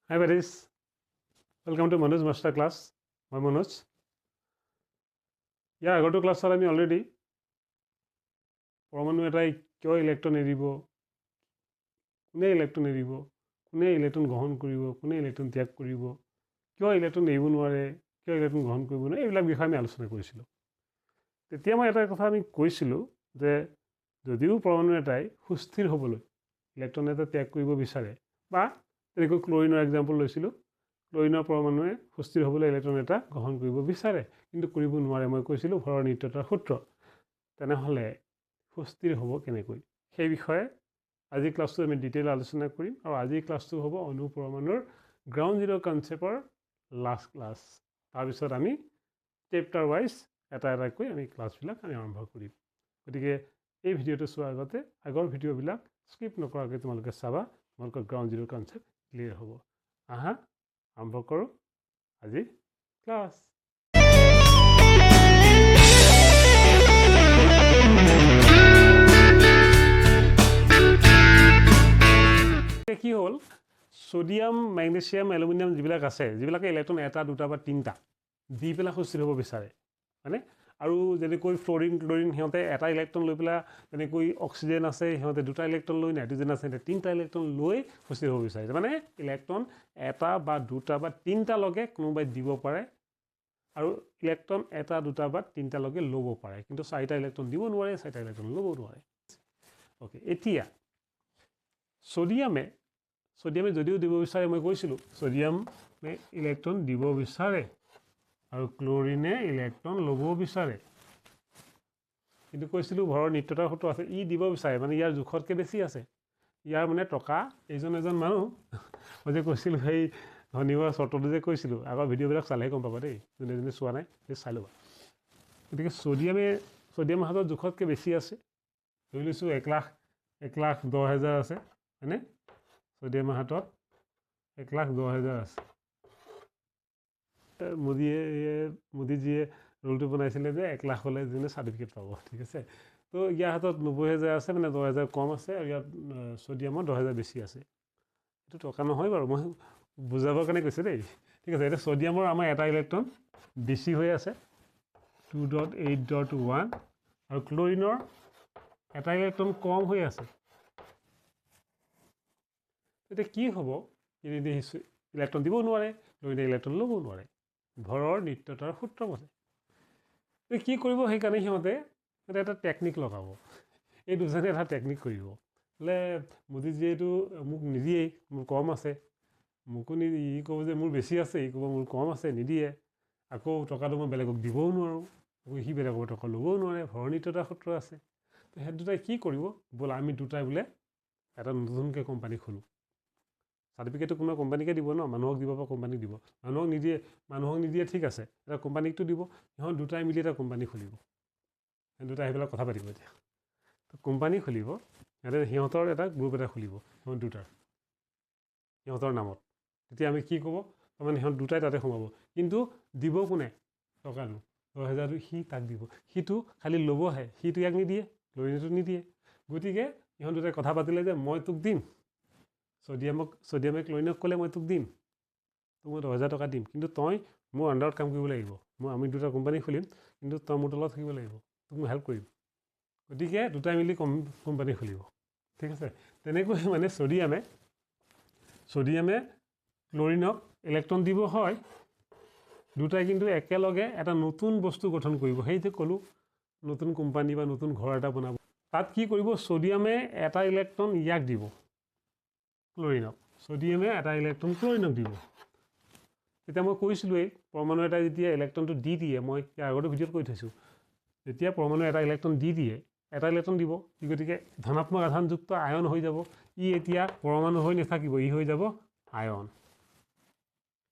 Hi buddies, welcome to Manoj Master Class. মই মনোজ। ইয়াৰ আগৰটো ক্লাছত আমি অলৰেডি পৰমাণু এটাই কিয় ইলেক্ট্ৰন এৰিব, কোনে ইলেক্ট্ৰন এৰিব, কোনে ইলেক্ট্ৰন গ্ৰহণ কৰিব, কোনে ইলেক্ট্ৰন ত্যাগ কৰিব, কিয় ইলেক্ট্ৰন এৰিব নোৱাৰে, কিয় ইলেক্ট্ৰন গ্ৰহণ কৰিব নোৱাৰে, এইবিলাক বিষয়ে আমি আলোচনা কৰিছিলোঁ। তেতিয়া মই এটা কথা আমি কৈছিলোঁ যে যদিও পৰমাণু এটাই সুস্থিৰ হ'বলৈ ইলেক্ট্ৰন এটা ত্যাগ কৰিব বিচাৰে, বা তেনেকৈ ক্লৰিনৰ এক্সাম্পল লৈছিলোঁ, ক্লৰিনৰ পৰমাণুৱে সুস্থিৰ হ'বলৈ ইলেক্ট্ৰন এটা গ্ৰহণ কৰিব বিচাৰে কিন্তু কৰিব নোৱাৰে। মই কৈছিলোঁ ভৰৰ নিত্যতাৰ সূত্ৰ। তেনেহ'লে সুস্থিৰ হ'ব কেনেকৈ, সেই বিষয়ে আজিৰ ক্লাছটো আমি ডিটেইল আলোচনা কৰিম। আৰু আজিৰ ক্লাছটো হ'ব অণু পৰমাণুৰ গ্ৰাউণ্ড জিৰ' কনচেপ্টৰ লাষ্ট ক্লাছ। তাৰপিছত আমি চেপ্টাৰ ৱাইজ এটা এটাকৈ আমি ক্লাছবিলাক আমি আৰম্ভ কৰিম। গতিকে এই ভিডিঅ'টো চোৱাৰ আগতে আগৰ ভিডিঅ'বিলাক স্কিপ নকৰাকৈ তোমালোকে চাবা, তোমালোকৰ গ্ৰাউণ্ড জিৰ' কনচেপ্ট ক্লিয়াৰ হ'ব। আহা আৰম্ভ কৰোঁ আজি ক্লাছ। কি হ'ল, ছ'ডিয়াম, মেগনেছিয়াম, এলুমিনিয়াম যিবিলাক আছে, যিবিলাকে ইলেক্ট্ৰন এটা দুটা বা তিনিটা দি পেলাই সুস্থিৰ হ'ব বিচাৰে, হয়নে? আৰু যেনেকৈ ফ্ল'ৰিন, ক্লৰিন সিহঁতে এটা ইলেক্ট্ৰন লৈ পেলাই, যেনেকৈ অক্সিজেন আছে সিহঁতে দুটা ইলেক্ট্ৰন লৈ, নাইট্ৰজেন আছে সিহঁতে তিনিটা ইলেক্ট্ৰন লৈ সুস্থিৰ হ'ব বিচাৰিছে। মানে ইলেক্ট্ৰন এটা বা দুটা বা তিনিটালৈকে কোনোবাই দিব পাৰে, আৰু ইলেক্ট্ৰন এটা দুটা বা তিনিটালৈকে ল'ব পাৰে, কিন্তু চাৰিটা ইলেক্ট্ৰন দিব নোৱাৰে, চাৰিটা ইলেক্ট্ৰন ল'ব নোৱাৰে। অ'কে, এতিয়া ছ'ডিয়ামে যদিও দিব বিচাৰে, মই কৈছিলোঁ ছ'ডিয়ামে ইলেক্ট্ৰন দিব বিচাৰে আৰু ক্লৰিনে ইলেক্ট্ৰন ল'ব বিচাৰে, কিন্তু কৈছিলোঁ ভৰৰ নিত্যতাৰ সূত্ৰ আছে, ই দিব বিচাৰে মানে ইয়াৰ জোখতকৈ বেছি আছে, ইয়াৰ মানে টকা। এজন মানুহ মই যে কৈছিলোঁ সেই ধনীবাৰ চৰ্তটো যে কৈছিলোঁ, আগৰ ভিডিঅ'বিলাক চালেহে গম পাবা দেই, যোনে চোৱা নাই সেই চাই ল'বা। গতিকে ছ'ডিয়ামৰ হাতত জোখতকৈ বেছি আছে। ধৰি লৈছোঁ 1,10,000 আছে, হয়নে? ছ'ডিয়ামৰ হাতত 1,10,000 আছে। মোদীজীয়ে ৰুলটো বনাইছিলে যে 1,00,000 হ'লে যোনে চাৰ্টিফিকেট পাব, ঠিক আছে। তো ইয়াৰ হাতত 90,000 আছে, মানে 10,000 কম আছে, আৰু ইয়াত ছ'ডিয়ামৰ 10,000 বেছি আছে। এইটো টকা নহয় বাৰু, মই বুজাবৰ কাৰণে কৈছোঁ দেই, ঠিক আছে। এতিয়া ছ'ডিয়ামৰ আমাৰ এটা ইলেক্ট্ৰন বেছি হৈ আছে, 2.8.1, আৰু ক্লৰিনৰ এটা ইলেক্ট্ৰন কম হৈ আছে। এতিয়া কি হ'ব, ইলেক্ট্ৰন দিব নোৱাৰে, ক্লৰিনে ইলেক্ট্ৰন ল'ব নোৱাৰে, ভৰৰ নিত্যতাৰ সূত্ৰ মতে। কি কৰিব, সেইকাৰণে সিহঁতে এটা টেকনিক লগাব। এই দুজনে এটা টেকনিক কৰিব, বোলে মোদীজীয়েতো মোক নিদিয়েই, মোৰ কম আছে, মোকো ই ক'ব যে মোৰ বেছি আছে, ই ক'ব মোৰ কম আছে, নিদিয়ে। আকৌ টকাটো মই বেলেগক দিবও নোৱাৰোঁ, আকৌ সি বেলেগৰ টকা ল'বও নোৱাৰে, ভৰৰ নিত্যতাৰ সূত্ৰ আছে। তো সেই দুটাই কি কৰিব, বোলে আমি দুটাই বোলে এটা নতুনকৈ কোম্পানী খোলোঁ। চাৰ্টিফিকেটটো কোনোবা কোম্পানীকে দিব ন, মানুহক দিব বা কোম্পানীক দিব। মানুহক নিদিয়ে ঠিক আছে, এটা কোম্পানীকটো দিব। সিহঁত দুটাই মিলি এটা কোম্পানী খুলিব, দুটাই আহি পেলাই কথা পাতিব। এতিয়া তো কোম্পানী খুলিব, সিহঁতৰ এটা গ্ৰুপ এটা খুলিব, সিহঁতৰ নামত। তেতিয়া আমি কি ক'ব, তাৰমানে সিহঁত দুটাই তাতে সোমাব, কিন্তু দিব কোনে টকাটো, 10,000টো সি তাক দিব, সিটো খালি ল'বহে, সিটো ইয়াক নিদিয়ে, ক্লৰিনেটো নিদিয়ে। গতিকে সিহঁত দুটাই কথা পাতিলে যে মই তোক দিম, ছ'ডিয়ামে ক্লৰিনক ক'লে মই তোক দিম, তোক মই 10,000 টকা দিম, কিন্তু তই মোৰ আণ্ডাৰত কাম কৰিব লাগিব, আমি দুটা কোম্পানী খুলিম, কিন্তু তই মোৰ তলত থাকিব লাগিব, তোক মই হেল্প কৰিম। গতিকে দুটাই মিলি কোম্পানী খুলিব, ঠিক আছে। তেনেকৈ মানে ছ'ডিয়ামে ক্লৰিনক ইলেক্ট্ৰন দিব হয়, দুটাই কিন্তু একেলগে এটা নতুন বস্তু গঠন কৰিব। সেই যে ক'লোঁ নতুন কোম্পানী বা নতুন ঘৰ এটা বনাব। তাত কি কৰিব, ছ'ডিয়ামে এটা ইলেক্ট্ৰন ইয়াক দিব, ক্লৰিনক, ছ'ডিয়ামে এটা ইলেক্ট্ৰন ক্লৰিনক দিব। তেতিয়া মই কৈছিলোঁৱেই, পৰমাণু এটা যেতিয়া ইলেক্ট্ৰনটো দি দিয়ে, মই ইয়াৰ আগতে ভিডিঅ'ত কৈ থৈছোঁ, যেতিয়া পৰমাণু এটা ইলেক্ট্ৰন দি দিয়ে, এটা ইলেক্ট্ৰন দিব, গতিকে ধনাত্মক আধানযুক্ত আয়ন হৈ যাব। ই এতিয়া পৰমাণু হৈ নাথাকিব, ই হৈ যাব আয়ন।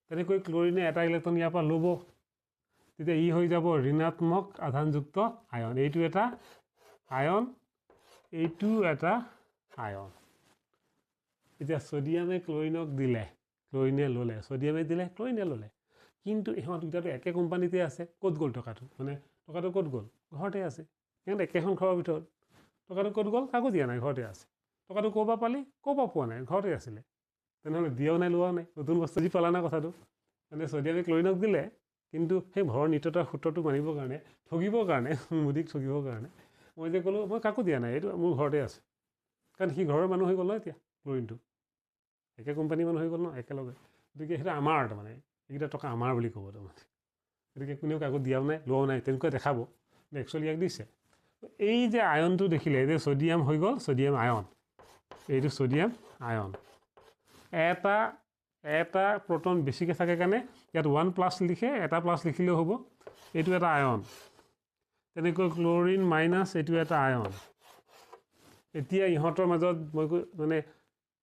তেনেকৈ ক্লৰিনে এটা ইলেক্ট্ৰন ইয়াৰ পৰা ল'ব, তেতিয়া ই হৈ যাব ঋণাত্মক আধানযুক্ত আয়ন। এইটো এটা আয়ন, এইটো এটা আয়ন। এতিয়া ছ'ডিয়ামে ক্লৰিনক দিলে, ক্লৰিনে ল'লে, ছ'ডিয়ামে দিলে, ক্লৰিনে ল'লে, কিন্তু ইহঁত দুটাতো একে কোম্পানীতে আছে। ক'ত গ'ল টকাটো, মানে টকাটো ক'ত গ'ল, ঘৰতে আছে। সিহঁত একেখন ঘৰৰ ভিতৰত, টকাটো ক'ত গ'ল, কাকো দিয়া নাই, ঘৰতে আছে। টকাটো ক'ৰ পৰা পালি, ক'ৰ পৰা পোৱা নাই, ঘৰতে আছিলে। তেনেহ'লে দিয়াও নাই লোৱাও নাই নতুন বস্তু যি পালা না কথাটো মানে ছডিয়ামে ক্লৰিনক দিলে কিন্তু সেই ভৰৰ নিত্যতাৰ সূত্ৰটো মানিবৰ কাৰণে ঠগিবৰ কাৰণে মোদীক ঠগিবৰ কাৰণে মই যে ক'লোঁ মই কাকো দিয়া নাই এইটো মোৰ ঘৰতে আছে কাৰণ সি ঘৰৰ মানুহ হৈ গ'ল ন এতিয়া ক্লৰিনটো একে কোম্পানীৰ মানুহ হৈ গ'ল ন একেলগে গতিকে সেইটো আমাৰ তাৰমানে এইকেইটা টকা আমাৰ বুলি ক'ব তাৰমানে গতিকে কোনেও কাকো দিয়াও নাই লোৱাও নাই তেনেকুৱা দেখাব একচুৱেলি ইয়াক দিছে এই যে আয়নটো দেখিলে যে ছডিয়াম হৈ গ'ল ছডিয়াম আয়ন এইটো ছডিয়াম আয়ন এটা প্ৰটন বেছিকৈ থাকে কাৰণে ইয়াত 1+ লিখে এটা প্লাছ লিখিলেও হ'ব এইটো এটা আয়ন তেনেকৈ ক্লৰিন মাইনাছ এইটো এটা আয়ন এতিয়া ইহঁতৰ মাজত মই মানে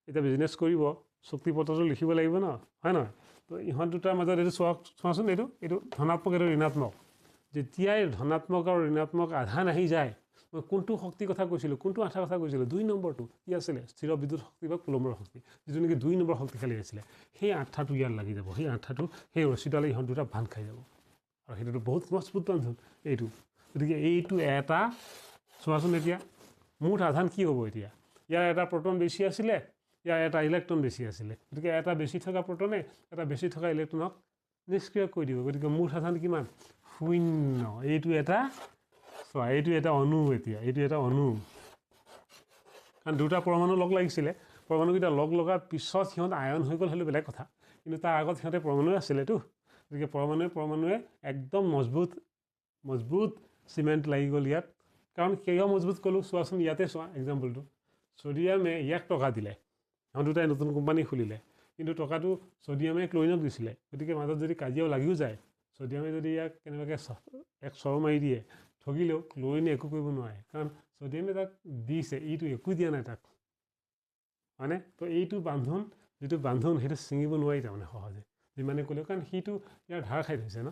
এতিয়া বিজনেছ কৰিব চুক্তিপত্ৰটো লিখিব লাগিব ন হয় নহয় তো ইহঁত দুটাৰ মাজত এইটো চোৱাচোন এইটো ধনাত্মক এইটো ঋণাত্মক যেতিয়াই ধনাত্মক আৰু ঋণাত্মক আধান আহি যায় মই কোনটো শক্তিৰ কথা কৈছিলোঁ কোনটো আঠাৰ কথা কৈছিলোঁ 2 নম্বৰটো কি আছিলে স্থিৰ বিদ্যুৎ শক্তি বা কুলম্বৰ শক্তি যিটো নেকি 2 নম্বৰ শক্তিশালী আছিলে সেই আঠাটো ইয়াত লাগি যাব সেই আঠাটো সেই ৰছীডালে ইহঁত দুটা বান্ধ খাই যাব আৰু সেইটোতো বহুত মজবুত বান্ধোন এইটো গতিকে এইটো এটা চোৱাচোন এতিয়া মুঠ আধান কি হ'ব এতিয়া ইয়াৰ এটা প্ৰটন বেছি আছিলে ইয়াৰ এটা ইলেক্ট্ৰন বেছি আছিলে গতিকে এটা বেছি থকা প্ৰটনে এটা বেছি থকা ইলেক্ট্ৰনক নিষ্ক্ৰিয় কৰি দিব গতিকে মুঠ আধান কিমান 0 এইটো এটা চোৱা এইটো এটা অণু এতিয়া এইটো এটা অণু কাৰণ দুটা পৰমাণু লগ লাগিছিলে পৰমাণুকেইটা লগ লগাৰ পিছত সিহঁত আয়ন হৈ গ'ল হ'লে বেলেগ কথা কিন্তু তাৰ আগত সিহঁতে পৰমাণুৱে আছিলেতো গতিকে পৰমাণুৱে একদম মজবুত চিমেণ্ট লাগি গ'ল ইয়াত কাৰণ কিয় মজবুত ক'লোঁ চোৱাচোন ইয়াতে চোৱা এক্সাম্পলটো ছডিয়ামে ইয়াক টকা দিলে সিহঁত দুটাই নতুন কোম্পানী খুলিলে কিন্তু টকাটো ছডিয়ামে ক্লৰিনক দিছিলে গতিকে মাজত যদি কাজিয়াও লাগিও যায় ছডিয়ামে যদি ইয়াক কেনেবাকৈ এক চৰ মাৰি দিয়ে ঠগিলেও ক্লৰিনে একো কৰিব নোৱাৰে কাৰণ ছডিয়ামে তাক দিছে এইটো একো দিয়া নাই তাক হয়নে তো এইটো বান্ধোন যিটো বান্ধোন সেইটো ছিঙিব নোৱাৰি তাৰমানে সহজে যিমানে ক'লেও কাৰণ সিটো ইয়াৰ ধাৰ খাই থৈছে ন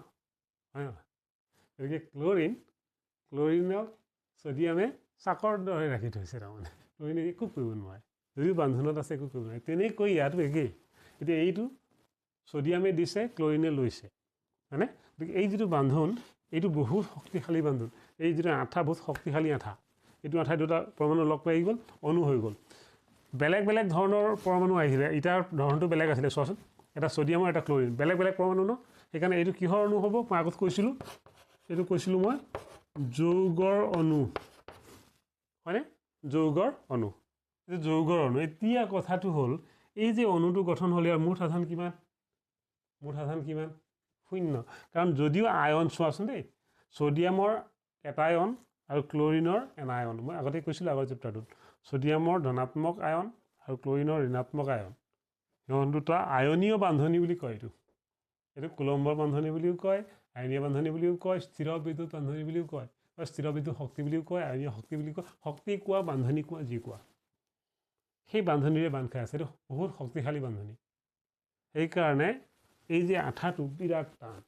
হয় নহয় গতিকে ক্লৰিনক ছডিয়ামে চাকৰ দৰে ৰাখি থৈছে তাৰমানে ক্লৰিনে একো কৰিব নোৱাৰে যদিও বান্ধোনত আছে একো কৰিব নোৱাৰে তেনেকৈ ইয়াতো একেই এতিয়া এইটো ছডিয়ামে দিছে ক্লৰিনে লৈছে হয়নে গতিকে এই যিটো বান্ধোন এইটো বহুত শক্তিশালী বান্ধোন এই যিটো আঠা বহুত শক্তিশালী আঠা এইটো আঠাই দুটা পৰমাণু লগ লাগি গ'ল অণু হৈ গ'ল বেলেগ ধৰণৰ পৰমাণু আহিছিলে ইটাৰ ধৰণটো বেলেগ আছিলে চোৱাচোন এটা ছডিয়ামৰ এটা ক্লৰিন বেলেগ পৰমাণু ন সেইকাৰণে এইটো কিহৰ অণু হ'ব মই আগত কৈছিলোঁ এইটো কৈছিলোঁ মই যৌগৰ অণু হয়নে যৌগৰ অণু এইটো যৌগৰ অণু এতিয়া কথাটো হ'ল এই যে অণুটো গঠন হ'ল ইয়াৰ মুঠ আধান কিমান 0 কাৰণ যদিও আয়ন চোৱাচোন দেই ছডিয়ামৰ এটা আয়ন আৰু ক্লৰিনৰ এনায়ন মই আগতে কৈছিলোঁ আগৰ চেপ্টাৰটোত ছডিয়ামৰ ধনাত্মক আয়ন আৰু ক্লৰিনৰ ঋণাত্মক আয়ন সিহঁত দুটা আয়নীয় বান্ধনি বুলি কয় এইটো কুলম্বৰ বান্ধনি বুলিও কয় আয়নীয় বান্ধনি বুলিও কয় স্থিৰ বিদ্যুৎ বান্ধনি বুলিও কয় বা স্থিৰ বিদ্যুৎ শক্তি বুলিও কয় আয়নীয় শক্তি বুলি কয় শক্তি কোৱা বান্ধনি কোৱা যি কোৱা সেই বান্ধনিৰে বান্ধ খাই আছে এইটো বহুত শক্তিশালী বান্ধনি সেইকাৰণে এই যে আঠাটো বিৰাট টান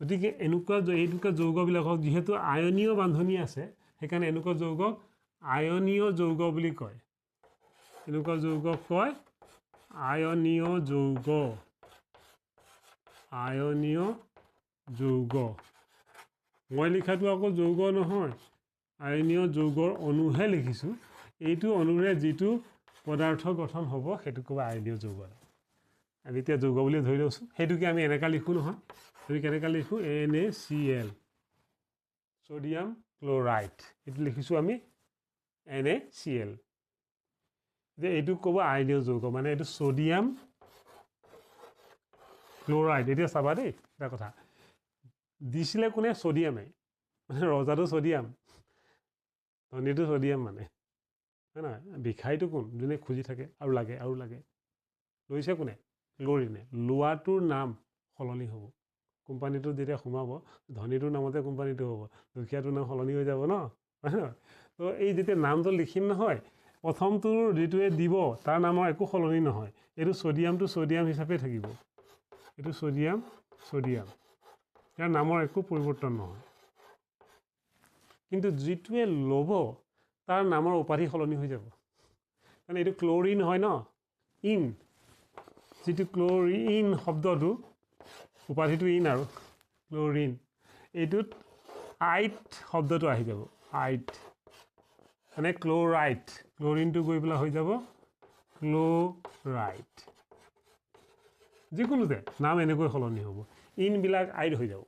গতিকে এনেকুৱা যৌগবিলাকক যিহেতু আয়নীয় বান্ধনি আছে সেইকাৰণে এনেকুৱা যৌগক আয়নীয় যৌগ বুলি কয় এনেকুৱা যৌগক কয় আয়নীয় যৌগ মই লিখাটো আকৌ যৌগ নহয় আয়নীয় যৌগৰ অণুহে লিখিছোঁ এইটো অণুৰে যিটো পদাৰ্থ গঠন হ'ব সেইটো ক'ব আয়নীয় যৌগ আমি এতিয়া যৌগ বুলি ধৰি লৈছোঁ সেইটোকে আমি এনেকৈ লিখোঁ নহয় সেইটো কেনেকৈ লিখোঁ NaCl ছডিয়াম ক্লৰাইড এইটো লিখিছোঁ আমি NaCl যে এইটো ক'ব আয়নীয় যৌগ মানে এইটো ছডিয়াম ক্লৰাইড এতিয়া চাবা দেই এটা কথা দিছিলে কোনে ছডিয়ামে মানে ৰজাটো ছডিয়াম ধনীটো ছডিয়াম মানে হয় নহয় বিষাইটো কোন যোনে খুজি থাকে আৰু লাগে লৈছে কোনে ক্লৰিনে লোৱাটোৰ নাম সলনি হ'ব কোম্পানীটো যেতিয়া সোমাব ধনীটোৰ নামতে কোম্পানীটো হ'ব দুখীয়াটোৰ নাম সলনি হৈ যাব ন হয় নহয় তো এই যেতিয়া নামটো লিখিম নহয় প্ৰথমটোৰ যিটোৱে দিব তাৰ নামৰ একো সলনি নহয় এইটো ছডিয়ামটো ছডিয়াম হিচাপে থাকিব এইটো ছডিয়াম ইয়াৰ নামৰ একো পৰিৱৰ্তন নহয় কিন্তু যিটোৱে ল'ব তাৰ নামৰ উপাধি সলনি হৈ যাব কাৰণ এইটো ক্লৰিন হয় ন ইন যিটো ক্লৰিন শব্দটো উপাধিটো ইন আৰু ক্লৰিন এইটোত আইট শব্দটো আহি যাব আইট মানে ক্লৰাইড ক্লৰিনটো গৈ পেলাই হৈ যাব ক্লৰাইড যিকোনোতে নাম এনেকৈ সলনি হ'ব ইনবিলাক আইড হৈ যাব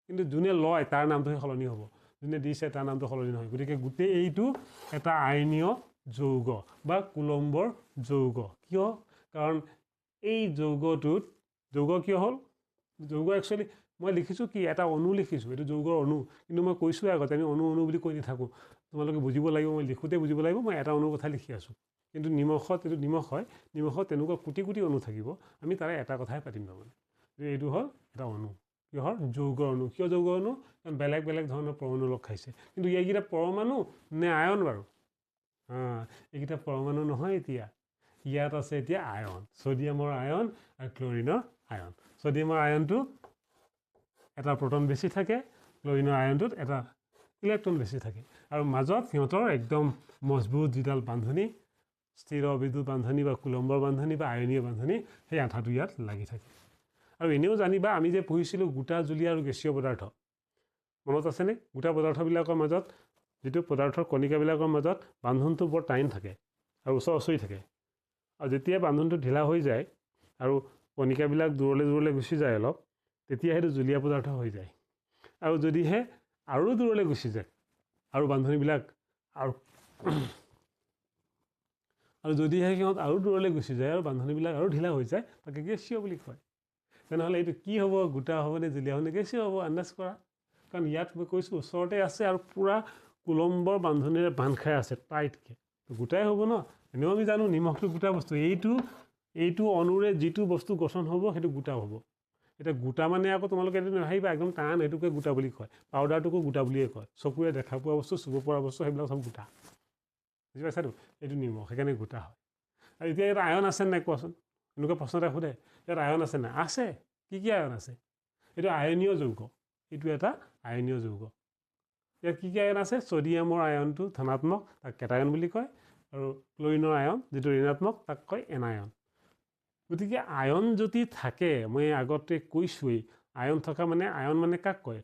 কিন্তু যোনে লয় তাৰ নামটোহে সলনি হ'ব যোনে দিছে তাৰ নামটো সলনি নহয় গতিকে গোটেই এইটো এটা আইনীয় যৌগ বা কুলম্বৰ যৌগ কিয় কাৰণ এই যৌগটোত যৌগ কিয় হ'ল যৌগ একচুৱেলি মই লিখিছোঁ কি এটা অণু লিখিছোঁ এইটো যৌগৰ অণু কিন্তু মই কৈছোঁৱে আগতে আমি অণু অণু বুলি কৈ নাথাকোঁ তোমালোকে বুজিব লাগিব মই লিখোঁতে বুজিব লাগিব মই এটা অণুৰ কথা লিখি আছোঁ কিন্তু নিমখত এইটো নিমখ হয় নিমখত তেনেকুৱা কোটি কোটি অণু থাকিব আমি তাৰে এটা কথাই পাতিম তাৰমানে এইটো হ'ল এটা অণু কিহৰ যৌগৰ অণু কিয় যৌগৰ অণু কাৰণ বেলেগ বেলেগ ধৰণৰ পৰমাণু লগ খাইছে কিন্তু এইকেইটা পৰমাণু নে আয়ন বাৰু এইকেইটা পৰমাণু নহয় এতিয়া ইয়াত আছে এতিয়া আয়ন ছ'ডিয়ামৰ আয়ন আৰু ক্লৰিনৰ আয়ন ছ'ডিয়ামৰ আয়নটো এটা প্ৰটন বেছি থাকে ক্লৰিনৰ আয়নটোত এটা ইলেক্ট্ৰন বেছি থাকে আৰু মাজত সিহঁতৰ একদম মজবুত যিডাল বান্ধনি স্থিৰ বিদ্যুৎ বান্ধনি বা কুলম্বৰ বান্ধনি বা আয়নীয় বান্ধনি সেই আঠাটো ইয়াত লাগি থাকে আৰু এনেও জানিবা আমি যে পঢ়িছিলোঁ গোটা জুলীয়া আৰু গেছীয় পদাৰ্থ মনত আছেনে গোটা পদাৰ্থবিলাকৰ মাজত যিটো পদাৰ্থৰ কণিকাবিলাকৰ মাজত বান্ধনটো বৰ টাইম থাকে আৰু ওচৰি থাকে আৰু যেতিয়া বান্ধনটো ঢিলা হৈ যায় আৰু কণিকাবিলাক দূৰলৈ দূৰলৈ গুচি যায় অলপ তেতিয়া সেইটো জুলীয়া পদাৰ্থ হৈ যায় আৰু যদিহে আৰু দূৰলৈ গুচি যায় আৰু বান্ধনীবিলাক আৰু যদিহে সিহঁত আৰু দূৰলৈ গুচি যায় আৰু বান্ধনীবিলাক আৰু ঢিলা হৈ যায় তাকে গেছীয় বুলি কয় তেনেহ'লে এইটো কি হ'ব গোটা হ'বনে জুলীয়া হ'বনে গেছীয় হ'ব আন্দাজ কৰা কাৰণ ইয়াত মই কৈছোঁ ওচৰতে আছে আৰু পূৰা কুলম্বৰ বান্ধনীৰে বান্ধ খাই আছে টাইটকৈ গোটাই হ'ব ন এনেও আমি জানো নিমখটো গোটা বস্তু এইটো অণুৰে যিটো বস্তু গঠন হ'ব সেইটো গোটা হ'ব এতিয়া গোটা মানে আকৌ তোমালোকে এইটো নাভাবিবা একদম টান এইটোকে গোটা বুলি কয় পাউডাৰটোকো গোটা বুলিয়ে কয় চকুৰে দেখা পোৱা বস্তু চুব পৰা বস্তু সেইবিলাক চব গোটা বুজি পাইছাতো এইটো নিমখ সেইকাৰণে গোটা হয় আৰু এতিয়া ইয়াত আয়ন আছে নাই কোৱাচোন এনেকুৱা প্ৰশ্ন এটা সোধে ইয়াত আয়ন আছে নাই আছে কি আয়ন আছে এইটো আয়নীয় যৌগ এইটো এটা আয়নীয় যৌগ ইয়াত কি আয়ন আছে ছ'ডিয়ামৰ আয়নটো ধনাত্মক তাক কেটায়ন বুলি কয় আৰু ক্লৰিনৰ আয়ন যিটো ঋণাত্মক তাক কয় এনায়ন গতিকে আয়ন যদি থাকে মই আগতে কৈছোঁৱেই আয়ন থকা মানে আয়ন মানে কাক কয়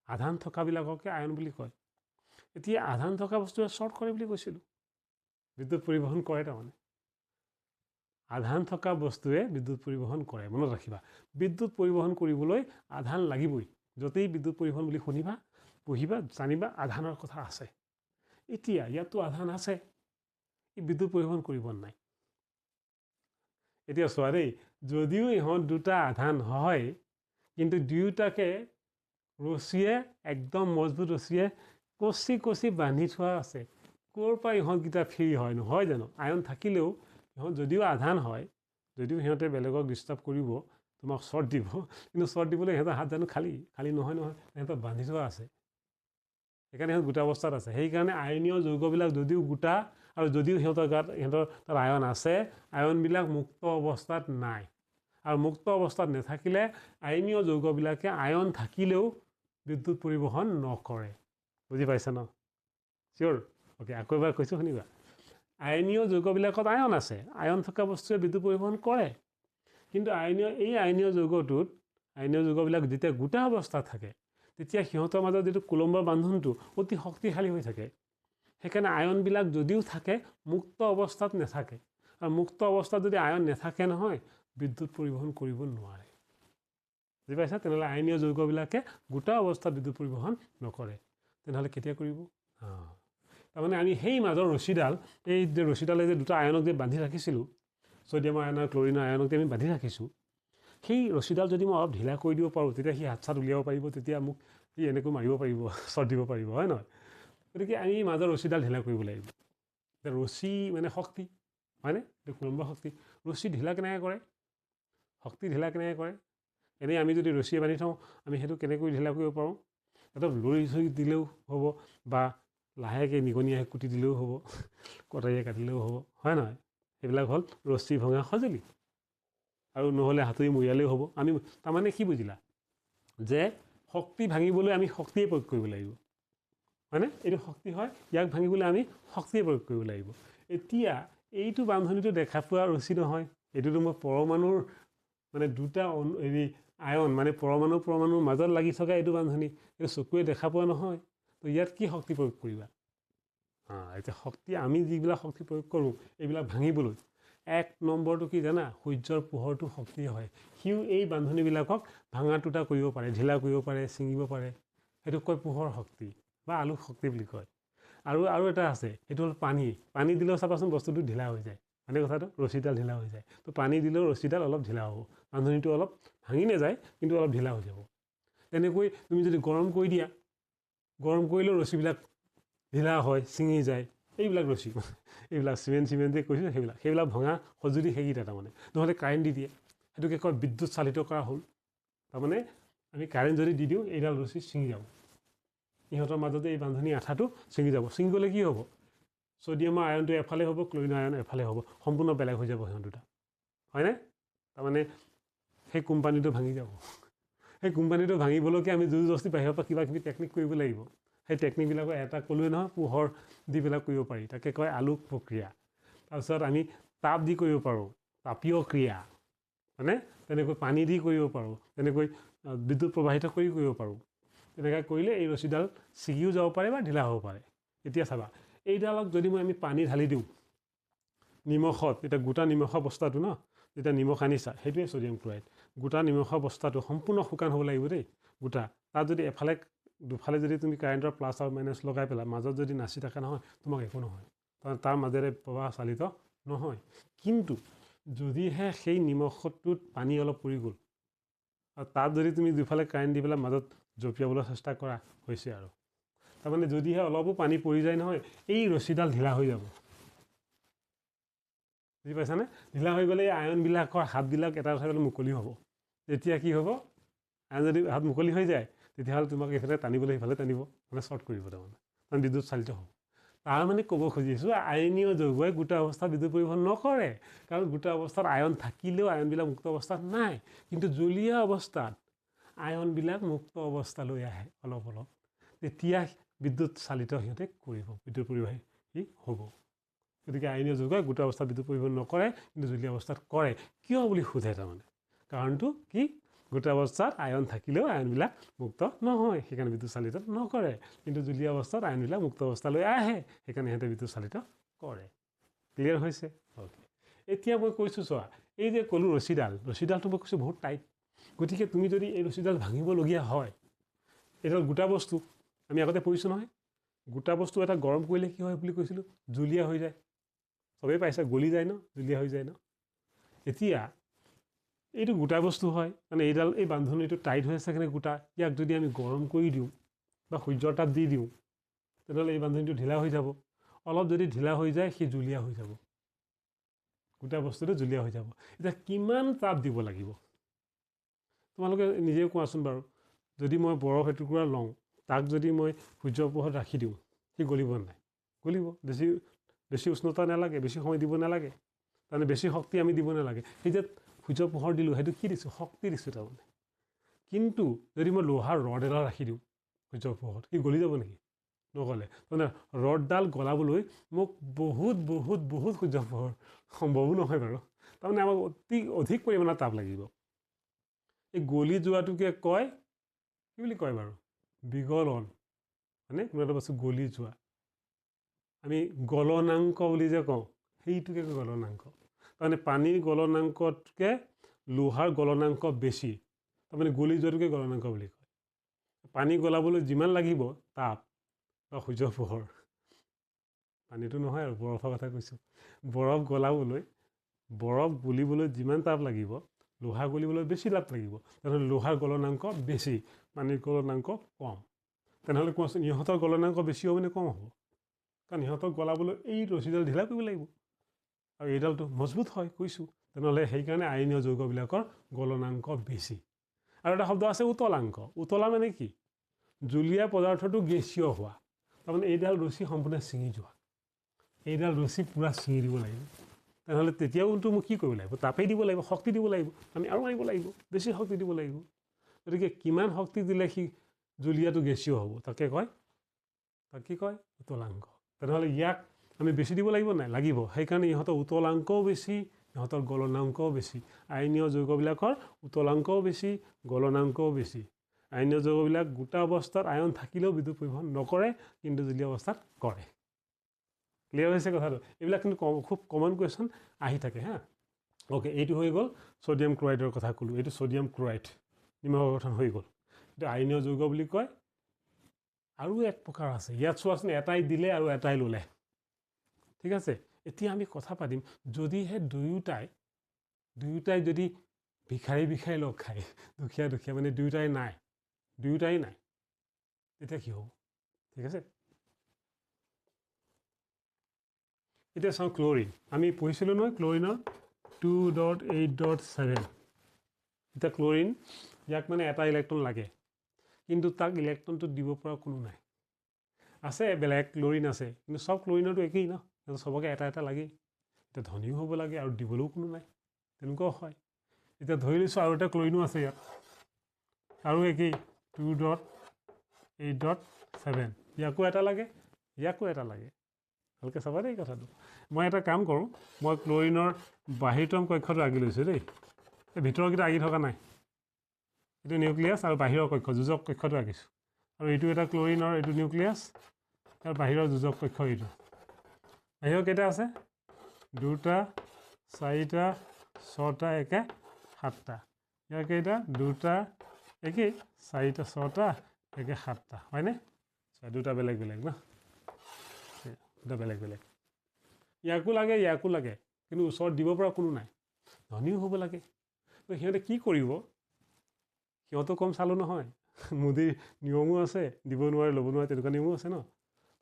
আধান থকাবিলাককে আয়ন বুলি কয় এতিয়া আধান থকা বস্তুৱে শ্বৰ্ট কৰে বুলি কৈছিলোঁ বিদ্যুৎ পৰিবহণ কৰে তাৰমানে আধান থকা বস্তুৱে বিদ্যুৎ পৰিবহণ কৰে মনত ৰাখিবা বিদ্যুৎ পৰিবহণ কৰিবলৈ আধান লাগিবই য'তেই বিদ্যুৎ পৰিবহণ বুলি শুনিবা পঢ়িবা জানিবা আধানৰ কথা আছে এতিয়া ইয়াতো আধান আছে ই বিদ্যুৎ পৰিবহণ কৰিব নাই এতিয়া চোৱা দেই যদিও ইহঁত দুটা আধান হয় কিন্তু দুয়োটাকে ৰছীয়ে একদম মজবুত ৰছীয়ে কচি বান্ধি থোৱা আছে ক'ৰ পৰা ইহঁতকেইটা ফ্ৰী হয় নহয় জানো আয়ন থাকিলেও ইহঁত যদিও আধান হয় যদিও সিহঁতে বেলেগক ডিষ্টাৰ্ব কৰিব তোমাক শ্বৰ্ট দিব কিন্তু শ্বৰ্ট দিবলৈ সিহঁতৰ হাত জানো খালী নহয় সিহঁতৰ বান্ধি থোৱা আছে সেইকাৰণে সিহঁত গোটা অৱস্থাত আছে সেইকাৰণে আয়নীয় যৌগবিলাক যদিও গোটা আৰু যদিও সিহঁতৰ তাত আয়ন আছে আয়নবিলাক মুক্ত অৱস্থাত নাই আৰু মুক্ত অৱস্থাত নাথাকিলে আয়নীয় যৌগবিলাকে আয়ন থাকিলেও বিদ্যুৎ পৰিবহণ নকৰে বুজি পাইছা ন চিয়'ৰ অ'কে আকৌ এবাৰ কৈছোঁ শুনিবা আয়নীয় যৌগবিলাকত আয়ন আছে আয়ন থকা বস্তুৱে বিদ্যুৎ পৰিবহণ কৰে কিন্তু আয়নীয় যৌগবিলাক যেতিয়া গোটা অৱস্থাত থাকে তেতিয়া সিহঁতৰ মাজত যিটো কুলম্বৰ বান্ধনটো অতি শক্তিশালী হৈ থাকে সেইকাৰণে আয়নবিলাক যদিও থাকে মুক্ত অৱস্থাত নাথাকে আৰু মুক্ত অৱস্থাত যদি আয়ন নাথাকে নহয় বিদ্যুৎ পৰিবহণ কৰিব নোৱাৰে বুজি পাইছা তেনেহ'লে আয়নীয় যৌগবিলাকে গোটা অৱস্থাত বিদ্যুৎ পৰিবহণ নকৰে তেনেহ'লে কেতিয়া কৰিব তাৰমানে আমি সেই মাজৰ ৰছীডাল এই যে ৰছীডালে যে দুটা আয়নক যে বান্ধি ৰাখিছিলোঁ ছ'ডিয়ামৰ আয়ন আৰু ক্লৰিনৰ আয়নক যে আমি বান্ধি ৰাখিছোঁ সেই ৰছীডাল যদি মই অলপ ঢিলা কৰি দিব পাৰোঁ তেতিয়া সি হাত চাত উলিয়াব পাৰিব তেতিয়া মোক সি এনেকৈ মাৰিব পাৰিব শ্বৰ্ট দিব পাৰিব হয় নহয় গতিকে আমি মাজৰ ৰছীডাল ঢিলা কৰিব লাগিব এতিয়া ৰছী মানে শক্তি হয়নে এইটো কুলম্বৰ শক্তি ৰছী ঢিলা কেনেকৈ কৰে শক্তি ঢিলা কেনেকৈ কৰে এনেই আমি যদি ৰছীয়ে বান্ধি থওঁ আমি সেইটো কেনেকৈ ঢিলা কৰিব পাৰোঁ এটা লৰি চৰি দিলেও হ'ব বা লাহেকৈ নিগনিয়ে কুটি দিলেও হ'ব কটাৰীয়ে কাটিলেও হ'ব হয় নহয় সেইবিলাক হ'ল ৰছী ভঙা সঁজুলি আৰু নহ'লে হাতুৰি মৰিয়ালেও হ'ব আমি তাৰমানে কি বুজিলা যে শক্তি ভাঙিবলৈ আমি শক্তিয়ে প্ৰয়োগ কৰিব লাগিব হয়নে এইটো শক্তি হয় ইয়াক ভাঙিবলৈ আমি শক্তিয়ে প্ৰয়োগ কৰিব লাগিব এতিয়া এইটো বান্ধনীটো দেখা পোৱা ৰছী নহয় এইটোতো মই পৰমাণুৰ মানে দুটা আয়ন মানে পৰমাণুৰ মাজত লাগি থকা এইটো বান্ধনী এইটো চকুৱে দেখা পোৱা নহয় তো ইয়াত কি শক্তি প্ৰয়োগ কৰিবা এতিয়া শক্তি আমি যিবিলাক শক্তি প্ৰয়োগ কৰোঁ এইবিলাক ভাঙিবলৈ এক নম্বৰটো কি জানা সূৰ্যৰ পোহৰটো শক্তি হয় সিও এই বান্ধনীবিলাকক ভাঙা টুটা কৰিব পাৰে ঢিলা কৰিব পাৰে ছিঙিব পাৰে সেইটো কয় পোহৰ শক্তি বা আলোক শক্তি বুলি কয় আৰু এটা আছে সেইটো হ'ল পানী দিলেও চাবাচোন বস্তুটো ঢিলা হৈ যায় মানে কথাটো ৰছীডাল ঢিলা হৈ যায় তো পানী দিলেও ৰছীডাল অলপ ঢিলা হ'ব বান্ধনীটো অলপ ভাঙি নাযায় কিন্তু অলপ ঢিলা হৈ যাব তেনেকৈ তুমি যদি গৰম কৰি দিয়া গৰম কৰিলেও ৰছীবিলাক ঢিলা হয় ছিঙি যায় এইবিলাক ৰছী এইবিলাক চিমেণ্ট যে কৈছোঁ সেইবিলাক ভঙা সঁজুলি সেইকেইটা তাৰমানে নহ'লে কাৰেণ্ট দি দিয়ে সেইটোকে কয় বিদ্যুৎ চালিত কৰা হ'ল তাৰমানে আমি কাৰেণ্ট যদি দি দিওঁ এইডাল ৰছী ছিঙি যাব ইহঁতৰ মাজতে এই বান্ধনী আঠাটো ছিঙি যাব ছিঙি গ'লে কি হ'ব ছ'ডিয়ামৰ আয়নটো এফালে হ'ব ক্লৰিনৰ আয়ন এফালে হ'ব সম্পূৰ্ণ বেলেগ হৈ যাব সিহঁত দুটা হয়নে তাৰমানে সেই কোম্পানীটো ভাঙি যাব সেই কোম্পানীটো ভাঙিবলৈকে আমি জোৰ জবস্তি বাহিৰৰ পৰা কিবা কিবি টেকনিক কৰিব লাগিব সেই টেকনিকবিলাকৰ এটা ক'লোৱে নহয় পোহৰ দি পেলাই কৰিব পাৰি তাকে কয় আলোক প্ৰক্ৰিয়া তাৰপিছত আমি তাপ দি কৰিব পাৰোঁ তাপীয় ক্ৰিয়া হয়নে তেনেকৈ পানী দি কৰিব পাৰোঁ তেনেকৈ বিদ্যুৎ প্ৰবাহিত কৰি কৰিব পাৰোঁ তেনেকৈ কৰিলে এই ৰছীডাল ছিগিও যাব পাৰে বা ঢিলা হ'ব পাৰে এতিয়া চাবা এইডালক যদি আমি পানী ঢালি দিওঁ নিমখত এতিয়া গোটা নিমখৰ বস্তাটো ন যেতিয়া নিমখ আনিছা সেইটোৱে ছ'ডিয়াম ক্লৰাইড গোটা নিমখৰ বস্তাটো সম্পূৰ্ণ শুকান হ'ব লাগিব দেই গোটা তাত যদি এফালে দুফালে যদি তুমি কাৰেণ্টৰ প্লাছ আৰু মাইনাছ লগাই পেলাই মাজত যদি নাচি থাকে নহয় তোমাক একো নহয় কাৰণ তাৰ মাজেৰে প্ৰবাহ চালিত নহয় কিন্তু যদিহে সেই নিমখটোত পানী অলপ পৰি গ'ল আৰু তাত যদি তুমি দুফালে কাৰেণ্ট দি পেলাই মাজত জঁপিয়াবলৈ চেষ্টা কৰা হৈছে আৰু তাৰমানে যদিহে অলপো পানী পৰি যায় নহয় এই ৰছীডাল ঢিলা হৈ যাব বুজি পাইছানে ঢিলা হৈ গ'লে এই আয়নবিলাকৰ হাতবিলাক এটা ঠাইলৈ মুকলি হ'ব তেতিয়া কি হ'ব আয়ন যদি হাত মুকলি হৈ যায় তেতিয়াহ'লে তোমাক এইফালে টানিবলৈ সিফালে টানিব মানে শ্বৰ্ট কৰিব তাৰমানে কাৰণ বিদ্যুৎ চালিত হ'ব তাৰ মানে ক'ব খুজিছোঁ আয়নীয় যৌগই গোটা অৱস্থাত বিদ্যুৎ পৰিবহণ নকৰে কাৰণ গোটা অৱস্থাত আয়ন থাকিলেও আয়নবিলাক মুক্ত অৱস্থাত নাই কিন্তু জলীয় অৱস্থাত আয়নবিলাক মুক্ত অৱস্থালৈ আহে অলপ অলপ তেতিয়া বিদ্যুৎ চালিত সিহঁতে কৰিব বিদ্যুৎ পৰিবাহী হ'ব গতিকে আয়নীয় যৌগই গোটা অৱস্থাত বিদ্যুৎ পৰিবহণ নকৰে কিন্তু জলীয় অৱস্থাত কৰে কিয় বুলি সোধে তাৰমানে কাৰণটো কি গোটা অৱস্থাত আয়ন থাকিলেও আয়নবিলাক মুক্ত নহয় সেইকাৰণে বিদ্যুৎ চালিত নকৰে কিন্তু জলীয় অৱস্থাত আয়নবিলাক মুক্ত অৱস্থালৈ আহে সেইকাৰণে সিহঁতে বিদ্যুৎ চালিত কৰে ক্লিয়াৰ হৈছে অ'কে এতিয়া মই কৈছোঁ চোৱা এই যে ক'লোঁ ৰছীডালটো মই কৈছোঁ বহুত টাইট গতিকে তুমি যদি এই ৰছীডাল ভাঙিবলগীয়া হয় এইডাল গোটা বস্তু আমি আগতে পঢ়িছোঁ নহয় গোটা বস্তু এটা গৰম কৰিলে কি হয় বুলি কৈছিলোঁ জুলীয়া হৈ যায় চবেই পাইছে গলি যায় ন জুলীয়া হৈ যায় ন এতিয়া এইটো গোটা বস্তু হয় মানে এই বান্ধনীটো টাইট হৈ আছে কাৰণে গোটা ইয়াক যদি আমি গৰম কৰি দিওঁ বা সূৰ্যৰ তাপ দি দিওঁ তেনেহ'লে এই বান্ধনীটো ঢিলা হৈ যাব অলপ যদি ঢিলা হৈ যায় সি জুলীয়া হৈ যাব গোটা বস্তুটো জুলীয়া হৈ যাব এতিয়া কিমান তাপ দিব লাগিব তোমালোকে নিজেও কোৱাচোন বাৰু যদি মই বৰফ এটুকুৰা লওঁ তাক যদি মই সূৰ্যৰ পোহৰত ৰাখি দিওঁ সি গলিব নাই গলিব বেছি উষ্ণতা নালাগে বেছি সময় দিব নালাগে তাৰমানে বেছি শক্তি আমি দিব নালাগে সেই যে সূৰ্যৰ পোহৰ দিলোঁ সেইটো কি দিছোঁ শক্তি দিছোঁ তাৰমানে কিন্তু যদি মই লোহাৰ ৰড এডাল ৰাখি দিওঁ সূৰ্যৰ পোহৰত সি গলি যাব নেকি নগলে তাৰমানে ৰডডাল গলাবলৈ মোক বহুত বহুত বহুত সূৰ্যৰ পোহৰ সম্ভৱো নহয় বাৰু তাৰমানে আমাক অধিক পৰিমাণৰ তাপ লাগিব এই গলি যোৱাটোকে কয় কি বুলি কয় বাৰু বিগলন মানে কোনো এটা বস্তু গলি যোৱা আমি গলনাংক বুলি যে কওঁ সেইটোকে কয় গলনাংক তাৰমানে পানীৰ গলনাংকতকৈ লোহাৰ গলনাংক বেছি তাৰমানে গলি যোৱাটোকে গলনাংক বুলি কয় পানী গলাবলৈ যিমান লাগিব তাপ বা সূৰ্যৰ পোহৰ পানীটো নহয় আৰু বৰফৰ কথা কৈছোঁ বৰফ গলাবলৈ বৰফ গলিবলৈ যিমান তাপ লাগিব লোহা গলিবলৈ বেছি তাপ লাগিব তেনেহ'লে লোহাৰ গলনাংক বেছি পানীৰ গলনাংক কম তেনেহ'লে কোৱাচোন ইহঁতৰ গলনাংক বেছি হ'ব নে কম হ'ব কাৰণ ইহঁতক গলাবলৈ এই ৰছীডাল ঢিলা কৰিব লাগিব আৰু এইডালটো মজবুত হয় কৈছোঁ তেনেহ'লে সেইকাৰণে আয়নীয় যৌগবিলাকৰ গলনাংক বেছি আৰু এটা শব্দ আছে উতলাংক উতলা মানে কি জুলীয়া পদাৰ্থটো গেছীয় হোৱা তাৰমানে এইডাল ৰছী সম্পূৰ্ণ ছিঙি যোৱা এইডাল ৰছী পূৰা ছিঙি দিব লাগিব তেনেহ'লে তেতিয়াওতো মোক কি কৰিব লাগিব তাপেই দিব লাগিব শক্তি দিব লাগিব আমি আৰু মাৰিব লাগিব বেছি শক্তি দিব লাগিব গতিকে কিমান শক্তি দিলে সি জুলীয়াটো গেছীয় হ'ব তাকে কয় উতলাংক তেনেহ'লে ইয়াক আমি বেছি দিব লাগিব নাই লাগিব সেইকাৰণে ইহঁতৰ উতলাংকও বেছি ইহঁতৰ গলনাংকও বেছি আয়নীয় যৌগবিলাকৰ উতলাংকও বেছি গলনাংকও বেছি আয়নীয় যৌগবিলাক গোটা অৱস্থাত আয়ন থাকিলেও বিদ্যুৎ পৰিবহণ নকৰে কিন্তু জলীয় অৱস্থাত কৰে ক্লিয়াৰ হৈছে কথাটো এইবিলাক কিন্তু খুব কমন কুৱেশ্যন আহি থাকে হা ওকে এইটো হৈ গ'ল ছ'ডিয়াম ক্লৰাইডৰ কথা ক'লোঁ এইটো ছ'ডিয়াম ক্লৰাইড নিমখৰ গঠন হৈ গ'ল এইটো আইনীয় যৌগ বুলি কয় আৰু এক প্ৰকাৰ আছে ইয়াত চোৱাচোন এটাই দিলে আৰু এটাই ল'লে ঠিক আছে এতিয়া আমি কথা পাতিম যদিহে দুয়োটাই যদি ভিখাৰী লগ খায় দুখীয়া মানে দুয়োটাই নাই তেতিয়া কি হ'ব ঠিক আছে এতিয়া চাওঁ ক্লৰিন আমি পঢ়িছিলোঁ নহয় ক্লৰিনৰ 2.8.7 এতিয়া ক্লৰিন ইয়াক মানে এটা ইলেক্ট্ৰন লাগে কিন্তু তাক ইলেক্ট্ৰনটো দিব পৰা কোনো নাই আছে বেলেগ ক্লৰিন আছে কিন্তু সব ক্লৰিনৰটো একেই ন সবকে এটা লাগেই এতিয়া ধনীও হ'ব লাগে আৰু দিবলৈও কোনো নাই তেনেকুৱাও হয় এতিয়া ধৰি লৈছোঁ আৰু এটা ক্লৰিনো আছে ইয়াত আৰু একেই 2.8.7 ইয়াকো এটা লাগে ভালকৈ চাবা দেই কথাটো মই এটা কাম কৰোঁ মই ক্লৰিনৰ বাহিৰতম কক্ষটো আঁকি লৈছোঁ দেই এই ভিতৰৰকেইটা আঁকি থকা নাই এইটো নিউক্লিয়াছ আৰু বাহিৰৰ কক্ষ যোজক কক্ষটো আঁকিছোঁ আৰু এইটো এটা ক্লৰিনৰ এইটো নিউক্লিয়াছ আৰু বাহিৰৰ যোজক কক্ষ এইটো বাহিৰৰ কেইটা আছে 2টা 4টা 6টা একে 7টা ইয়াৰ কেইটা 2টা একেই 4টা 6টা একে 7টা হয়নে দুটা বেলেগ ন দুটা বেলেগ ইয়াকো লাগে কিন্তু ওচৰত দিব পৰা কোনো নাই ধনীও হ'ব লাগে তো সিহঁতে কি কৰিব সিহঁতো কম চালো নহয় মোদীৰ নিয়মো আছে দিব নোৱাৰে ল'ব নোৱাৰে তেনেকুৱা নিয়মো আছে ন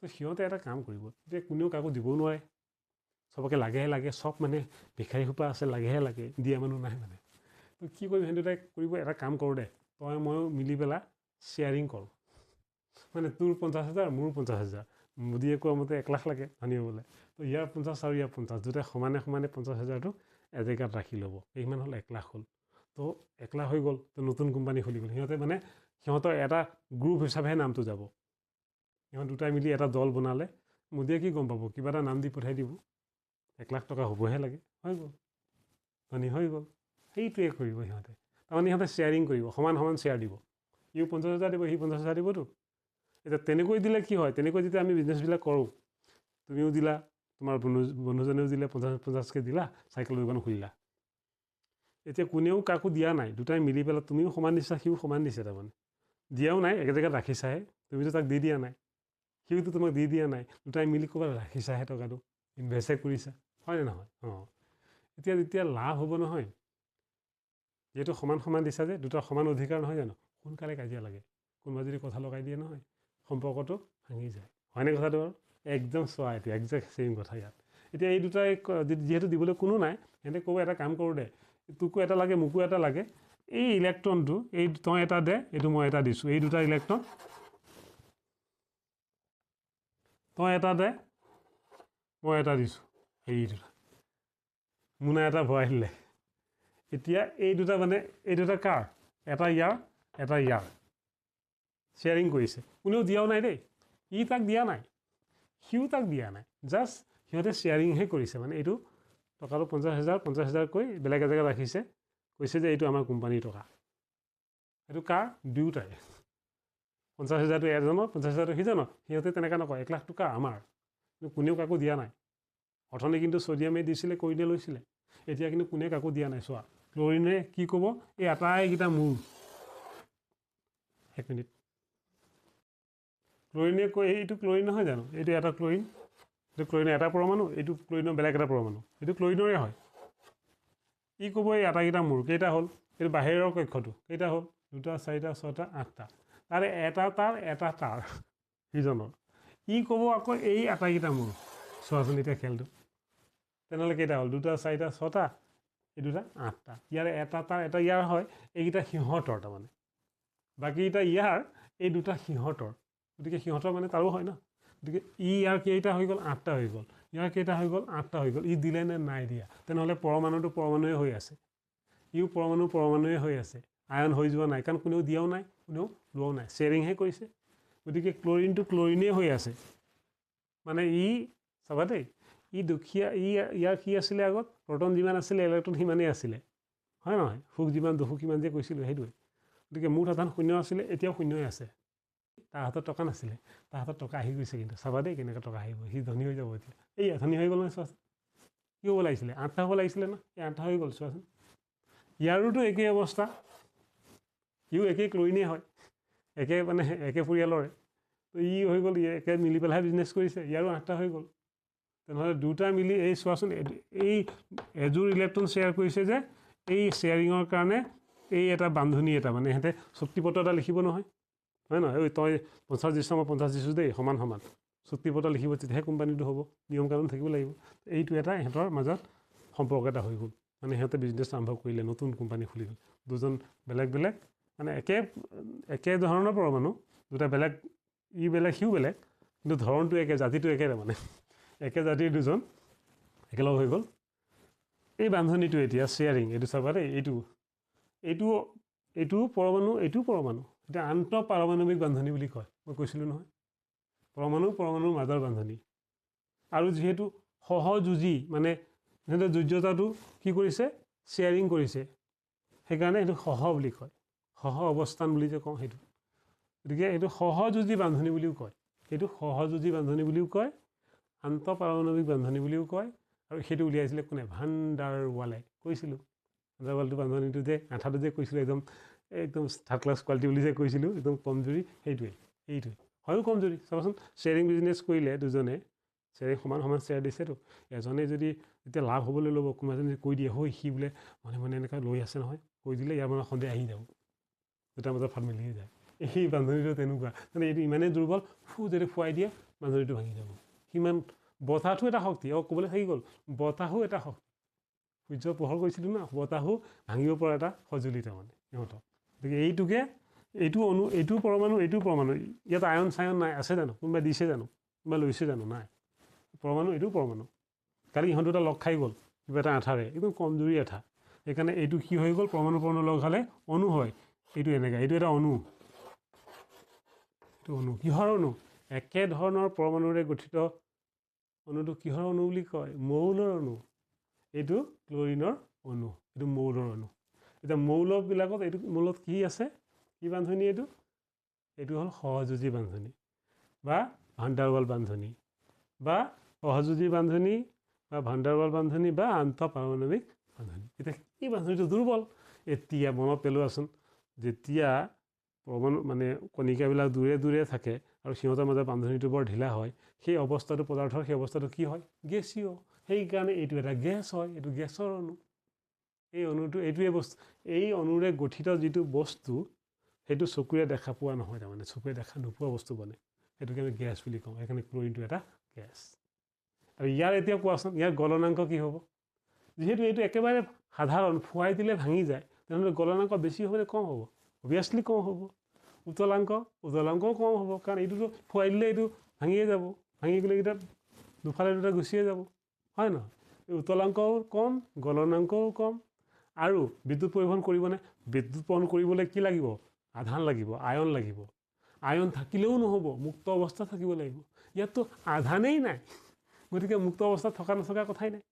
তো সিহঁতে এটা কাম কৰিব এতিয়া কোনেও কাকো দিবও নোৱাৰে সবকে লাগে সব মানে ভিখাৰী সোপা আছে লাগে দিয়া মানুহ নাই মানে তো কি কৰিম সিহঁতে কৰিব এটা কাম কৰোঁ দে তই ময়ো মিলি পেলাই শ্বেয়াৰিং কৰোঁ মানে তোৰ 50,000 মোৰ 50,000 মোদীয়ে কোৱা মতে 1 লাখ লাগে ধনী হ'বলৈ তো ইয়াৰ 50 আৰু ইয়াৰ 50 দুটাই সমানে 50,000টো এজেগাত ৰাখি ল'ব এইমান হ'ল 1 লাখ হ'ল তো 1 লাখ হৈ গ'ল তো নতুন কোম্পানী খুলি গ'ল সিহঁতে মানে সিহঁতৰ এটা গ্ৰুপ হিচাপেহে নামটো যাব সিহঁত দুটাই মিলি এটা দল বনালে মোদীয়ে কি গম পাব কিবা এটা নাম দি পঠাই দিব 1 লাখ টকা হ'বহে লাগে হৈ গ'ল ধনী হৈ গ'ল সেইটোৱে কৰিব সিহঁতে তাৰমানে সিহঁতে শ্বেয়াৰিং কৰিব সমান শ্বেয়াৰ দিব ইও 50,000 দিব সি 50,000 দিবতো এতিয়া তেনেকৈ দিলে কি হয় তেনেকৈ যেতিয়া আমি বিজনেছবিলাক কৰোঁ তুমিও দিলা তোমাৰ বন্ধুজনেও দিলে 50কে দিলা চাইকেল দোকান খুলিলা এতিয়া কোনেও কাকো দিয়া নাই দুটাই মিলি পেলাই তুমিও সমান দিছা সিও সমান দিছে তাৰমানে দিয়াও নাই এক জেগাত ৰাখিছাহে তুমিতো তাক দি দিয়া নাই সিওতো তোমাক দি দিয়া নাই দুটাই মিলি ক'ৰবাত ৰাখিছাহে টকাটো ইনভেষ্টে কৰিছা হয়নে নহয় এতিয়া যেতিয়া লাভ হ'ব নহয় যিহেতু সমান দিছা যে দুটা সমান অধিকাৰ নহয় জানো সোনকালে কাজিয়া লাগে কোনোবা যদি কথা লগাই দিয়ে নহয় সম্পৰ্কটো ভাঙি যায় হয়নে কথাটো বাৰু একদম চোৱা এইটো একজেক্ট ছেইম কথা ইয়াত এতিয়া এই দুটাই যিহেতু দিবলৈ কোনো নাই সিহঁতে ক'ব এটা কাম কৰোঁ দে তোকো এটা লাগে মোকো এটা লাগে এই ইলেক্ট্ৰনটো এই তই এটা দে এইটো মই এটা দিছোঁ এই দুটা ইলেক্ট্ৰন তই এটা দে মই এটা দিছোঁ এই দুটা মোনা এটা ভৰাই দিলে এতিয়া এই দুটা কাৰ এটা ইয়াৰ শ্বেয়াৰিং কৰিছে কোনেও দিয়াও নাই দেই ই তাক দিয়া নাই সিও তাক দিয়া নাই জাষ্ট সিহঁতে শ্বেয়াৰিংহে কৰিছে মানে এইটো টকাটো 50,000 কৈ বেলেগ এজেগাত ৰাখিছে কৈছে যে এইটো আমাৰ কোম্পানীৰ টকা এইটো কাৰ দুয়োটাই 50,000টো এজনৰ 50,000টো সিজনৰ সিহঁতে তেনেকৈ নকয় 1 লাখ টকা আমাৰ কিন্তু কোনেও কাকো দিয়া নাই অথনি কিন্তু ছ'ডিয়ামে দিছিলে কৰিনে লৈছিলে এতিয়া কিন্তু কোনে কাকো দিয়া নাই চোৱা ক্লৰিনে কি ক'ব এই আটাইকেইটা মোৰ 1 মিনিট ক্লৰিনে কৈ এইটো ক্লৰিন নহয় জানো এইটো এটা ক্লৰিন এইটো ক্লৰিনৰ এটা পৰমাণু এইটো ক্লৰিনৰ বেলেগ এটা পৰমাণু এইটো ক্লৰিনৰে হয় ই ক'ব এই আটাইকেইটা মোৰ কেইটা হ'ল এইটো বাহিৰৰ কক্ষটো কেইটা হ'ল 2টা 4টা 6টা 8টা তাৰে এটা তাৰ সিজনৰ ই ক'ব আকৌ এই আটাইকেইটা মোৰ চোৱাচোন এতিয়া খেলটো তেনেহ'লে কেইটা হ'ল 2টা 4টা 6টা এই দুটা 8টা ইয়াৰে এটা তাৰ এটা ইয়াৰ হয় এইকেইটা সিহঁতৰ তাৰমানে বাকীকেইটা ইয়াৰ এই দুটা সিহঁতৰ গতিকে সিহঁতৰ মানে তাৰো হয় ন গতিকে ইয়াৰ কেইটা হৈ গ'ল 8টা হৈ গ'ল ইয়াৰ কেইটা হৈ গ'ল 8টা হৈ গ'ল ই দিলে নে নাই দিয়া তেনেহ'লে পৰমাণুটো পৰমাণুৱে হৈ আছে ইও পৰমাণুৱে হৈ আছে আয়ন হৈ যোৱা নাই কাৰণ কোনেও দিয়াও নাই কোনেও লোৱাও নাই শ্বেয়াৰিংহে কৰিছে গতিকে ক্লৰিনটো ক্লৰিনেই হৈ আছে মানে ই চাবা দেই ই দুখীয়া ইয়াৰ কি আছিলে আগত প্ৰটন যিমান আছিলে ইলেক্ট্ৰন সিমানেই আছিলে হয় নহয় সুখ যিমান দুখো কিমান যে কৈছিলোঁ সেইটোৱে গতিকে মুঠ আধান 0 আছিলে এতিয়াও 0ই আছে তাৰ হাতত টকা নাছিলে, তাৰ হাতত টকা আহি গৈছে, কিন্তু চাবা দেই কেনেকৈ টকা আহিব, সি ধনী হৈ যাব এতিয়া। এই ধনী হৈ গ'ল নহয়, চোৱাচোন কি হ'ব লাগিছিলে, 8টা হ'ব লাগিছিলে ন, এই 8টা হৈ গ'ল, চোৱাচোন। ইয়াৰোতো একেই অৱস্থা, ইও একেই ক্লৰিনেই হয়, একে মানে একে পৰিয়ালৰে, তো ই হৈ গ'ল, একে মিলি পেলাইহে বিজনেছ কৰিছে, ইয়াৰো 8টা হৈ গ'ল। তেনেহ'লে দুটা মিলি এই চোৱাচোন, এই এযোৰ ইলেক্ট্ৰন শ্বেয়াৰ কৰিছে যে, এই শ্বেয়াৰিঙৰ কাৰণে এই এটা বান্ধনি এটা, মানে সিহঁতে চুক্তিপত্ৰ এটা লিখিব নহয়, হয় নহয়, এই তই 50 দিছ মই 50 দিছোঁ দেই, সমান সমান চুক্তিপত্ৰ লিখিব, তেতিয়াহে কোম্পানীটো হ'ব, নিয়ম কানুন থাকিব লাগিব। এইটো এটা ইহঁতৰ মাজত সম্পৰ্ক এটা হৈ গ'ল, মানে সিহঁতে বিজনেছ আৰম্ভ কৰিলে, নতুন কোম্পানী খুলি গ'ল, দুজন বেলেগ বেলেগ, মানে একে ধৰণৰ পৰমাণু, দুটা বেলেগ, ই বেলেগ সিও বেলেগ, কিন্তু ধৰণটো একে, জাতিটো একে, তাৰমানে একে জাতিৰ দুজন একেলগ হৈ গ'ল। এই বান্ধনীটো এতিয়া শ্বেয়াৰিং, এইটো চাবা দেই, এইটো পৰমাণু, এইটো পৰমাণু, এতিয়া আন্তঃপাৰমাণৱিক বান্ধনী বুলি কয়, মই কৈছিলোঁ নহয়, পৰমাণুৰ মাজৰ বান্ধনী। আৰু যিহেতু সহযোজী, মানে সিহঁতে যোজ্যতাটো কি কৰিছে, শ্বেয়াৰিং কৰিছে, সেইকাৰণে এইটো সহ বুলি কয়, সহ অৱস্থান বুলি যে কওঁ সেইটো, গতিকে এইটো সহযোজী বান্ধনী বুলিও কয়, সেইটো সহযোজী বান্ধনী বুলিও কয়, আন্তঃপাৰমাণৱিক বান্ধনী বুলিও কয়। আৰু সেইটো উলিয়াইছিলে কোনে, ভান ডাৰ ৱালে, কৈছিলোঁ ভান ডাৰ ৱালটো বান্ধনীটো যে আঠাটো যে কৈছিলোঁ, একদম থাৰ্ড ক্লাছ কোৱালিটি বুলি যে কৈছিলোঁ, একদম কমজুৰি, এইটোৱে হয়ো কমজুৰি। চাবাচোন, শ্বেয়াৰিং বিজনেছ কৰিলে দুজনে, শ্বেয়াৰিং সমান সমান শ্বেয়াৰ দিছেতো, এজনে যদি যেতিয়া লাভ হ'বলৈ ল'ব, কোনোবাজনে যদি কৈ দিয়ে, হৈ সি বোলে মনে এনেকৈ লৈ আছে নহয়, কৈ দিলে ইয়াৰ মানে সন্দেহ আহি যাব, দুটাৰ মাজত ফাট মিলিয়ে যায়। এই বান্ধনীটো তেনেকুৱা, মানে এইটো ইমানেই দুৰ্বল, যদি ফুৱাই দিয়ে বান্ধনীটো ভাঙি যাব। সিমান বতাহটো এটা শক্তি, ক'বলৈ থাকি গ'ল, বতাহো এটা শক্তি, সূৰ্য পোহৰ কৰিছিলোঁ না, বতাহো ভাঙিব পৰা এটা সঁজুলি, তাৰমানে সিহঁতক। গতিকে এইটো পৰমাণু, ইয়াত আয়ন চায়ন নাই, আছে জানো, কোনোবাই দিছে জানো, কোনোবাই লৈছে জানো, নাই। এইটো পৰমাণু, কালি ইহঁত দুটা লগ খাই গ'ল কিবা এটা আঠাৰে, একদম কমজুৰি আঠা, সেইকাৰণে এইটো কি হৈ গ'ল, পৰমাণু লগ খালে অণু হয়, এইটো এনেকৈ, এইটো এটা অণু, এইটো অণু, কিহৰ অণু, একে ধৰণৰ পৰমাণুৰে গঠিত অণুটো কিহৰ অণু বুলি কয়, মৌলৰ অণু। এইটো ক্লৰিনৰ অণু, এইটো মৌলৰ অণু। এতিয়া মৌলবিলাকত, এইটো মৌলত কি আছে, কি বান্ধনী, এইটো হ'ল সহযোজী বান্ধনী বা ভান ডাৰ ৱাল বান্ধনী, বা সহযোজী বান্ধনী বা ভান ডাৰ ৱাল বান্ধনী বা আন্তঃপাৰমাণৱিক বান্ধনী। এতিয়া এই বান্ধনীটো দুৰ্বল। এতিয়া মনত পেলোৱাচোন, যেতিয়া পৰমাণু মানে কণিকাবিলাক দূৰে দূৰে থাকে আৰু সিহঁতৰ মাজত বান্ধনীটো বৰ ঢিলা হয়, সেই অৱস্থাটো পদাৰ্থৰ, সেই অৱস্থাটো কি হয়, গেছীয়। সেইকাৰণে এইটো এটা গেছ হয়, এইটো গেছৰ অণু। এই অণুটো এইটোৱে বস্তু, এই অণুৰে গঠিত যিটো বস্তু, সেইটো চকুৰে দেখা পোৱা নহয়, তাৰমানে চকুৰে দেখা নোপোৱা বস্তু বনে, সেইটোকে আমি গেছ বুলি কওঁ। সেইকাৰণে ক্লৰিনটো এটা গেছ। আৰু ইয়াৰ এতিয়া কোৱাচোন, ইয়াৰ গলনাংক কি হ'ব, যিহেতু এইটো একেবাৰে সাধাৰণ, ফুৱাই দিলে ভাঙি যায়, তেনেহ'লে গলনাংক বেছি হ'বলৈ কম হ'ব, অভিয়াছলি কম হ'ব। উতলাংকও কম হ'ব, কাৰণ এইটোতো ফুৱাই দিলে এইটো ভাঙিয়ে যাব, ভাঙি গ'লে এইকেইটা দুফালে দুটা গুচিয়ে যাব, হয় নহয়। উতলাংকও কম, গলনাংকও কম। আৰু বিদ্যুৎ পৰিবহণ কৰিবনে, বিদ্যুৎ পৰিবহণ কৰিবলৈ কি লাগিব, আধান লাগিব, আয়ন লাগিব। আয়ন থাকিলেও নহ'ব, মুক্ত অৱস্থা থাকিব লাগিব। ইয়াততো আধানেই নাই, গতিকে মুক্ত অৱস্থাত থকা নথকা কথাই নাই,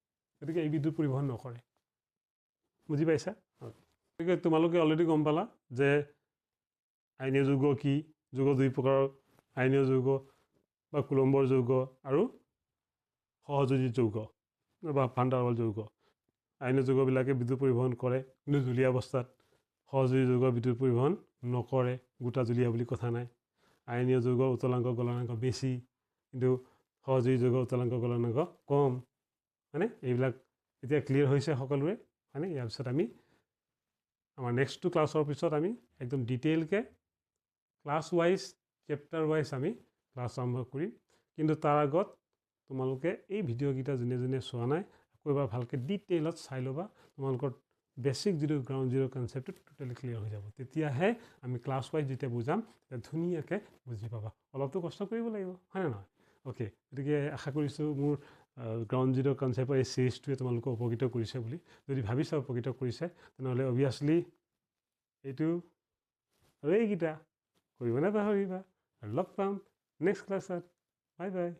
গতিকে এই বিদ্যুৎ পৰিবহণ নকৰে। বুজি পাইছা? গতিকে তোমালোকে অলৰেডি গম পালা যে আইনীয় যৌগ কি, যৌগ দুই প্ৰকাৰৰ, আইনীয় যৌগ বা কুলম্বৰ যৌগ আৰু সহযোজী যৌগ বা ভান ডাৰ ৱাল যৌগ। আইনীয় যৌগবিলাকে বিদ্যুৎ পৰিবহণ কৰে, কিন্তু জুলীয়া অৱস্থাত। সহযোজী যৌগ বিদ্যুৎ পৰিবহণ নকৰে, গোটা জুলীয়া বুলি কথা নাই। আইনীয় যৌগৰ উতলাংক গলনাংক বেছি, কিন্তু সহযোজী যৌগৰ উতলাংক গলনাংক কম, হয়নে? এইবিলাক এতিয়া ক্লিয়াৰ হৈছে সকলোৰে, হয়নে? ইয়াৰ পিছত আমি আমাৰ নেক্সটটো ক্লাছৰ পিছত আমি একদম ডিটেইলকৈ ক্লাছ ৱাইজ, চেপ্টাৰ ৱাইজ আমি ক্লাছ আৰম্ভ কৰিম। কিন্তু তাৰ আগত তোমালোকে এই ভিডিঅ'কেইটা যোনে যোনে চোৱা নাই, আকৌ এবাৰ ভালকৈ ডিটেইলত চাই ল'বা, তোমালোকৰ বেছিক যিটো গ্ৰাউণ্ড জিৰ' কনচেপ্টটো টোটেলি ক্লিয়াৰ হৈ যাব। তেতিয়াহে আমি ক্লাছ ৱাইজ যেতিয়া বুজাম, তেতিয়া ধুনীয়াকৈ বুজি পাবা। অলপতো কষ্ট কৰিব লাগিব, হয়নে নহয়? অ'কে, গতিকে আশা কৰিছোঁ মোৰ গ্ৰাউণ্ড জিৰ' কনচেপ্টৰ এই চিৰিজটোৱে তোমালোকক উপকৃত কৰিছে বুলি। যদি ভাবিছা উপকৃত কৰিছে, তেনেহ'লে অভিয়াছলি এইটো আৰু এইকেইটা কৰিব নাপাহৰিবা। আৰু লগ পাম নেক্সট ক্লাছত। Bye bye.